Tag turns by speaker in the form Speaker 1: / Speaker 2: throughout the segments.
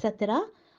Speaker 1: 17,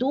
Speaker 1: 2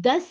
Speaker 1: 10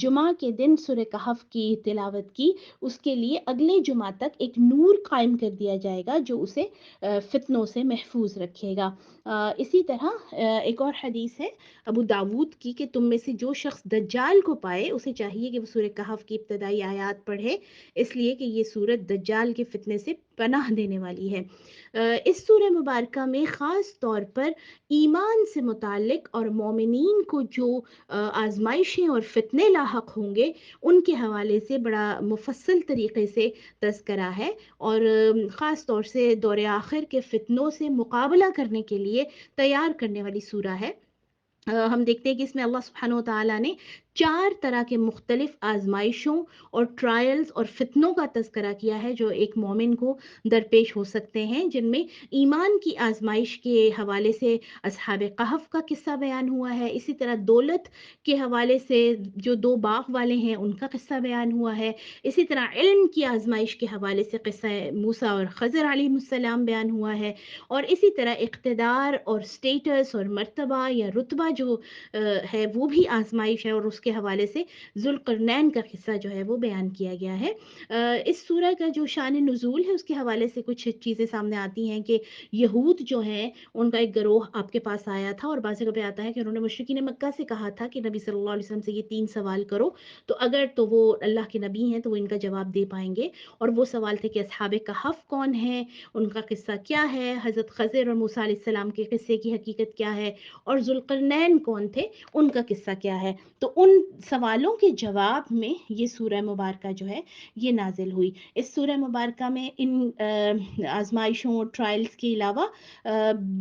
Speaker 1: جمعہ کے دن سورہ کہف کی تلاوت کی اس کے لیے اگلے جمعہ تک ایک نور قائم کر دیا جائے گا جو اسے فتنوں سے محفوظ رکھے گا۔ اسی طرح ایک اور حدیث ہے ابو داود کی کہ تم میں سے جو شخص دجال کو پائے اسے چاہیے کہ وہ سورہ کہف کی ابتدائی آیات پڑھے، اس لیے کہ یہ سورت دجال کے فتنے سے پناہ دینے والی ہے۔ اس سورہ مبارکہ میں خاص طور پر ایمان سے متعلق اور مومنین کو جو آزمائشیں اور فتنے لاحق ہوں گے ان کے حوالے سے بڑا مفصل طریقے سے تذکرہ ہے، اور خاص طور سے دور آخر کے فتنوں سے مقابلہ کرنے کے لیے تیار کرنے والی سورہ ہے۔ ہم دیکھتے ہیں کہ اس میں اللہ سبحانہ و تعالیٰ نے 4 طرح کے مختلف آزمائشوں اور ٹرائلز اور فتنوں کا تذکرہ کیا ہے جو ایک مومن کو درپیش ہو سکتے ہیں، جن میں ایمان کی آزمائش کے حوالے سے اصحاب کہف کا قصہ بیان ہوا ہے، اسی طرح دولت کے حوالے سے جو 2 باغ والے ہیں ان کا قصہ بیان ہوا ہے، اسی طرح علم کی آزمائش کے حوالے سے قصہ موسیٰ اور خضر علیہ السلام بیان ہوا ہے، اور اسی طرح اقتدار اور سٹیٹس اور مرتبہ یا رتبہ جو ہے وہ بھی آزمائش ہے، اور اس کے حوالے سے ذوالقرنین کا قصہ جو ہے وہ بیان کیا گیا ہے۔ اس سورہ کا جو شان نزول ہے اس کے حوالے سے کچھ چیزیں سامنے آتی ہیں کہ یہود جو ہیں ان کا ایک گروہ آپ کے پاس آیا تھا، اور بعض جگہ پہ آتا ہے کہ انہوں نے مشرکین مکہ سے کہا تھا کہ نبی صلی اللہ علیہ وسلم سے یہ 3 سوال کرو، تو اگر تو وہ اللہ کے نبی ہیں تو وہ ان کا جواب دے پائیں گے، اور وہ سوال تھے کہ اصحاب کہف کون ہیں، ان کا قصہ کیا ہے، حضرت خضر اور موسیٰ علیہ السلام کے قصے کی حقیقت کیا ہے، اور ذوالقرنین کون تھے ان کا قصہ کیا ہے۔ تو ان سوالوں کے جواب میں یہ سورہ مبارکہ جو ہے یہ نازل ہوئی۔ اس سورہ مبارکہ میں ان آزمائشوں اور ٹرائلز کے علاوہ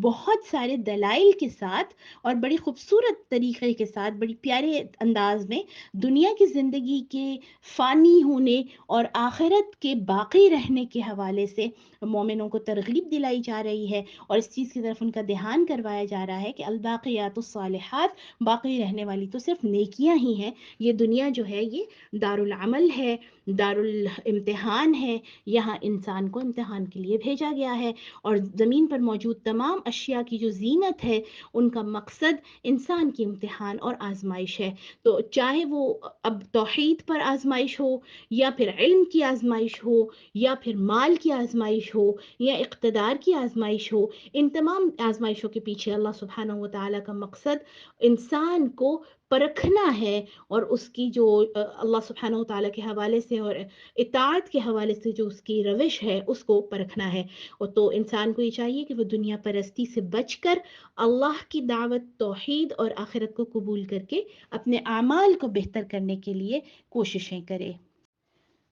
Speaker 1: بہت سارے دلائل کے ساتھ اور بڑی خوبصورت طریقے کے ساتھ بڑی پیارے انداز میں دنیا کی زندگی کے فانی ہونے اور آخرت کے باقی رہنے کے حوالے سے مومنوں کو ترغیب دلائی جا رہی ہے، اور اس چیز کی طرف ان کا دھیان کروایا جا رہا ہے کہ الباقیات الصالحات، باقی رہنے والی تو صرف نیکیاں ہی ہیں، یہ دنیا جو ہے یہ دار العمل ہے، دار الامتحان ہے، یہاں انسان کو امتحان کے لیے بھیجا گیا ہے، اور زمین پر موجود تمام اشیاء کی جو زینت ہے ان کا مقصد انسان کی امتحان اور آزمائش ہے۔ تو چاہے وہ اب توحید پر آزمائش ہو، یا پھر علم کی آزمائش ہو، یا پھر مال کی آزمائش ہو، یا اقتدار کی آزمائش ہو، ان تمام آزمائشوں کے پیچھے اللہ سبحانہ و تعالیٰ کا مقصد انسان کو پرکھنا ہے، اور اس کی جو اللہ سبحانہ و تعالیٰ کے حوالے سے اور اطاعت کے حوالے سے جو اس کی روش ہے اس کو پرکھنا ہے۔ اور تو انسان کو یہ چاہیے کہ وہ دنیا پرستی سے بچ کر اللہ کی دعوت، توحید اور آخرت کو قبول کر کے اپنے اعمال کو بہتر کرنے کے لیے کوششیں کرے۔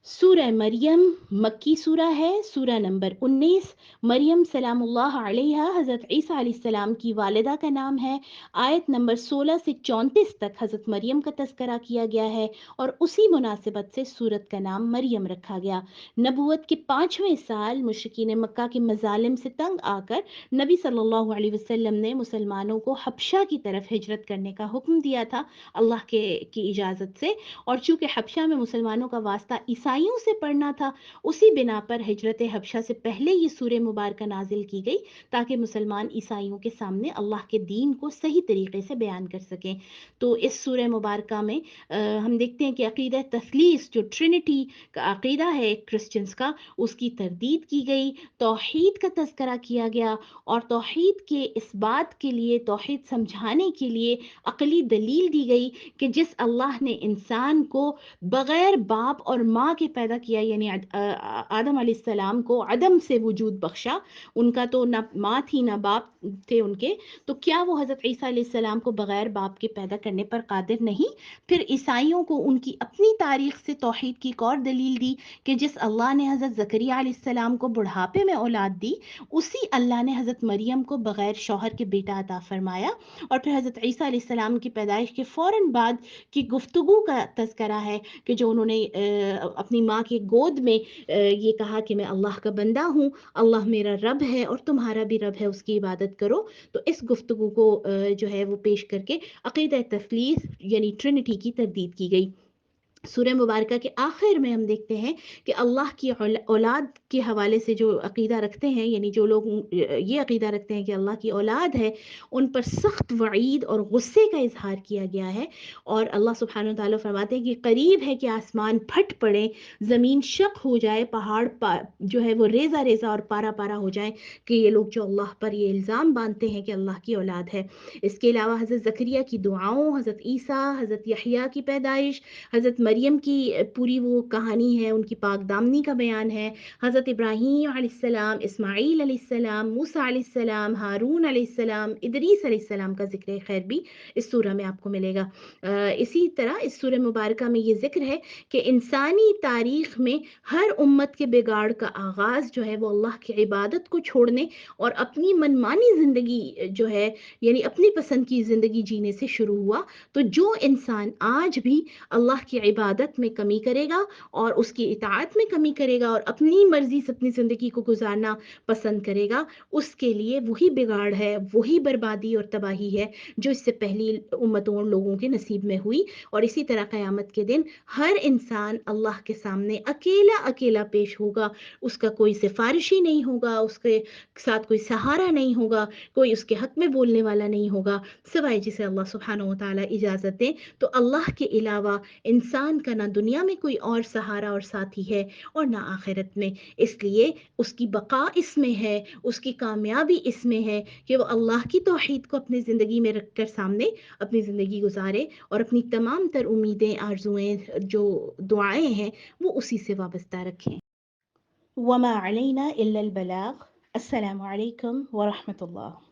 Speaker 1: سورہ مریم مکی سورہ ہے، سورہ نمبر 19۔ مریم سلام اللہ علیہا حضرت عیسیٰ علیہ السلام کی والدہ کا نام ہے۔ آیت نمبر 16 سے 34 تک حضرت مریم کا تذکرہ کیا گیا ہے، اور اسی مناسبت سے سورت کا نام مریم رکھا گیا۔ نبوت کے 5ویں سال مشرکین مکہ کے مظالم سے تنگ آ کر نبی صلی اللہ علیہ وسلم نے مسلمانوں کو حبشہ کی طرف ہجرت کرنے کا حکم دیا تھا اللہ کی اجازت سے، اور چونکہ حبشہ میں مسلمانوں کا واسطہ عیسائیوں سے پڑنا تھا، اسی بنا پر ہجرت حبشہ سے پہلے یہ سورہ مبارکہ نازل کی گئی تاکہ مسلمان عیسائیوں کے سامنے اللہ کے دین کو صحیح طریقے سے بیان کر سکیں۔ تو اس سورہ مبارکہ میں ہم دیکھتے ہیں کہ عقیدہ تثلیث جو ٹرینٹی کا عقیدہ ہے کرسچنز کا، اس کی تردید کی گئی، توحید کا تذکرہ کیا گیا، اور توحید کے اس بات کے لیے، توحید سمجھانے کے لیے عقلی دلیل دی گئی کہ جس اللہ نے انسان کو بغیر باپ اور ماں کے پیدا کیا، یعنی آدم علیہ السلام کو عدم سے وجود بخشا، ان کا تو نہ ماں تھی نہ باپ تھے ان کے، تو کیا وہ حضرت عیسیٰ علیہ السلام کو بغیر باپ کے پیدا کرنے پر قادر نہیں؟ پھر عیسائیوں کو ان کی اپنی تاریخ سے توحید کی ایک اور دلیل دی کہ جس اللہ نے حضرت زکریا علیہ السلام کو بڑھاپے میں اولاد دی، اسی اللہ نے حضرت مریم کو بغیر شوہر کے بیٹا عطا فرمایا۔ اور پھر حضرت عیسیٰ علیہ السلام کی پیدائش کے فوراً بعد کی گفتگو کا تذکرہ ہے کہ جو انہوں نے اپنی ماں کی گود میں یہ کہا کہ میں اللہ کا بندہ ہوں، اللہ میرا رب ہے اور تمہارا بھی رب ہے، اس کی عبادت کرو۔ تو اس گفتگو کو جو ہے وہ پیش کر کے عقیدہ تثلیث یعنی ٹرینٹی کی تردید کی گئی۔ سورہ مبارکہ کے آخر میں ہم دیکھتے ہیں کہ اللہ کی اولاد کے حوالے سے جو عقیدہ رکھتے ہیں، یعنی جو لوگ یہ عقیدہ رکھتے ہیں کہ اللہ کی اولاد ہے، ان پر سخت وعید اور غصے کا اظہار کیا گیا ہے، اور اللہ سبحانہ وتعالیٰ فرماتے ہیں کہ قریب ہے کہ آسمان پھٹ پڑے، زمین شق ہو جائے، پہاڑ جو ہے وہ ریزہ ریزہ اور پارا پارا ہو جائیں، کہ یہ لوگ جو اللہ پر یہ الزام باندھتے ہیں کہ اللہ کی اولاد ہے۔ اس کے علاوہ حضرت زکریا کی دعاؤں، حضرت عیسیٰ، حضرت یحییٰ کی پیدائش، حضرت مریم کی پوری وہ کہانی ہے، ان کی پاک دامنی کا بیان ہے، حضرت ابراہیم علیہ السلام، اسماعیل علیہ السلام، موسیٰ علیہ السلام، ہارون علیہ السلام، ادریس علیہ السلام کا ذکر خیر بھی اس سورہ میں آپ کو ملے گا۔ اسی طرح اس سورہ مبارکہ میں یہ ذکر ہے کہ انسانی تاریخ میں ہر امت کے بگاڑ کا آغاز جو ہے وہ اللہ کی عبادت کو چھوڑنے اور اپنی منمانی زندگی جو ہے، یعنی اپنی پسند کی زندگی جینے سے شروع ہوا۔ تو جو انسان آج بھی اللہ کی عبادت میں کمی کرے گا اور اس کی اطاعت میں کمی کرے گا اور اپنی مرضی سے اپنی زندگی کو گزارنا پسند کرے گا، اس کے لیے وہی بگاڑ ہے، وہی بربادی اور تباہی ہے جو اس سے پہلی امتوں اور لوگوں کے نصیب میں ہوئی۔ اور اسی طرح قیامت کے دن ہر انسان اللہ کے سامنے اکیلا اکیلا پیش ہوگا، اس کا کوئی سفارشی نہیں ہوگا، اس کے ساتھ کوئی سہارا نہیں ہوگا، کوئی اس کے حق میں بولنے والا نہیں ہوگا سوائے جسے اللہ سبحانہ و تعالیٰ اجازت دے۔ تو اللہ کے علاوہ انسان کا نہ دنیا میں کوئی اور سہارا اور ساتھی ہے اور نہ آخرت میں، اس لیے اس کی بقا اس میں ہے، اس کی کامیابی اس میں ہے کہ وہ اللہ کی توحید کو اپنی زندگی میں رکھ کر سامنے اپنی زندگی گزارے اور اپنی تمام تر امیدیں، آرزویں، جو دعائیں ہیں وہ اسی سے وابستہ رکھیں۔ وما علینا الا البلاغ۔ السلام علیکم ورحمۃ اللہ۔